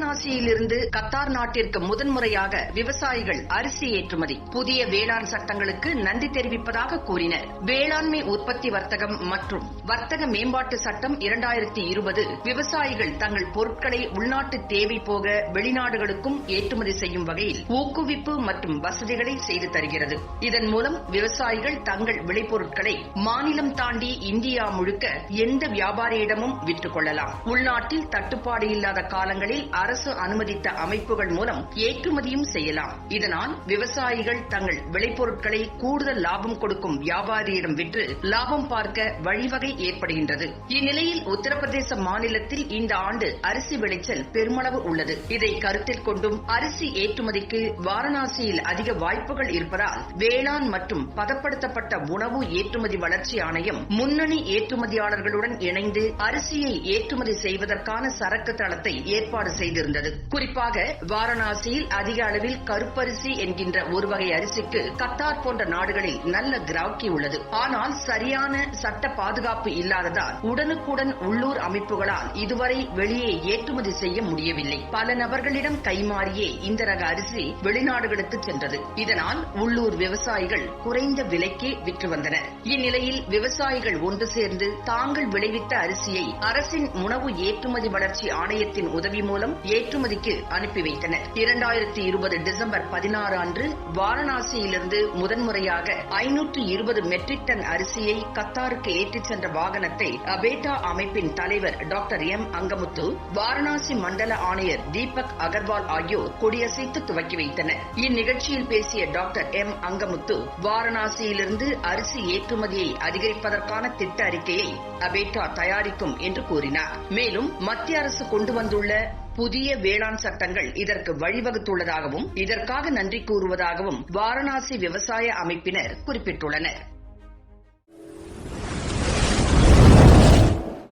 வாரணாசியிலிருந்து Qatar நாட்டிற்கு முதன்முறையாக விவசாயிகள் அரிசி ஏற்றுமதி. புதிய வேளாண் சட்டங்களுக்கு நன்றி தெரிவிப்பதாக கூறினர். வேளாண்மை உற்பத்தி வர்த்தகம் மற்றும் வர்த்தக மேம்பாட்டு சட்டம் 2020 விவசாயிகள் தங்கள் பொருட்களை உள்நாட்டு தேவை போக வெளிநாடுகளுக்கும் ஏற்றுமதி செய்யும் வகையில் ஊக்குவிப்பு மற்றும் வசதிகளை செய்து தருகிறது. இதன் மூலம் விவசாயிகள் தங்கள் விளைபொருட்களை மாநிலம் தாண்டி இந்தியா முழுக்க எந்த வியாபாரியிடமும் விற்றுக் கொள்ளலாம். உள்நாட்டில் தட்டுப்பாடு இல்லாத காலங்களில் அரசு அனுமதித்த அமைப்புகள் மூலம் ஏற்றுமதியும் செய்யலாம். இதனால் விவசாயிகள் தங்கள் விளைபொருட்களை கூடுதல் லாபம் கொடுக்கும் வியாபாரியிடம் விற்று லாபம் பார்க்க வழிவகை ஏற்படுகின்றது. இந்நிலையில் உத்தரப்பிரதேச மாநிலத்தில் இந்த ஆண்டு அரிசி விளைச்சல் பெருமளவு உள்ளது. இதை கருத்தில் கொண்டும் அரிசி ஏற்றுமதிக்கு வாரணாசியில் அதிக வாய்ப்புகள் இருப்பதால் வேளாண் மற்றும் பதப்படுத்தப்பட்ட உணவு ஏற்றுமதி வளர்ச்சி ஆணையம் முன்னணி ஏற்றுமதியாளர்களுடன் இணைந்து அரிசியை ஏற்றுமதி செய்வதற்கான சரக்கு தளத்தை ஏற்பாடு செய்திருந்தது. குறிப்பாக வாரணாசியில் அதிக அளவில் கருப்பரிசி என்கின்ற ஒரு வகை அரிசிக்கு கத்தார் போன்ற நாடுகளில் நல்ல கிராக்கி உள்ளது. ஆனால் சரியான சட்ட பாதுகாப்பு இல்லாததால் உடனுக்குடன் உள்ளூர் அமைப்புகளால் இதுவரை வெளியே ஏற்றுமதி செய்ய முடியவில்லை. பல நபர்களிடம் கைமாறியே இந்த ரக அரிசி வெளிநாடுகளுக்கு சென்றது. இதனால் உள்ளூர் விவசாயிகள் குறைந்த விலைக்கே விற்று வந்தனர். இந்நிலையில் விவசாயிகள் ஒன்று சேர்ந்து தாங்கள் விளைவித்த அரிசியை அரசின் உணவு ஏற்றுமதி வளர்ச்சி ஆணையத்தின் உதவி மூலம் ஏற்றுமதிக்கு அனுப்பி வைத்தனர். 2020 டிசம்பர் 16 அன்று வாரணாசியிலிருந்து முதன்முறையாக 520 மெட்ரிக் டன் அரிசியை கத்தாருக்கு ஏற்றிச் சென்ற வாகனத்தை அபேட்டா அமைப்பின் தலைவர் டாக்டர் எம் அங்கமுத்து, வாரணாசி மண்டல ஆணையர் தீபக் அகர்வால் ஆகியோர் கொடியசைத்து துவக்கி வைத்தனர். இந்நிகழ்ச்சியில் பேசிய டாக்டர் எம் அங்கமுத்து, வாரணாசியிலிருந்து அரிசி ஏற்றுமதியை அதிகரிப்பதற்கான திட்ட அறிக்கையை அபேட்டா தயாரிக்கும் என்று கூறினார். மேலும் மத்திய அரசு கொண்டு வந்துள்ள புதிய வேளாண் சட்டங்கள் இதற்கு வழிவகுத்துள்ளதாகவும் இதற்காக நன்றி கூறுவதாகவும் வாரணாசி விவசாய அமைப்பினர் குறிப்பிட்டுள்ளனர்.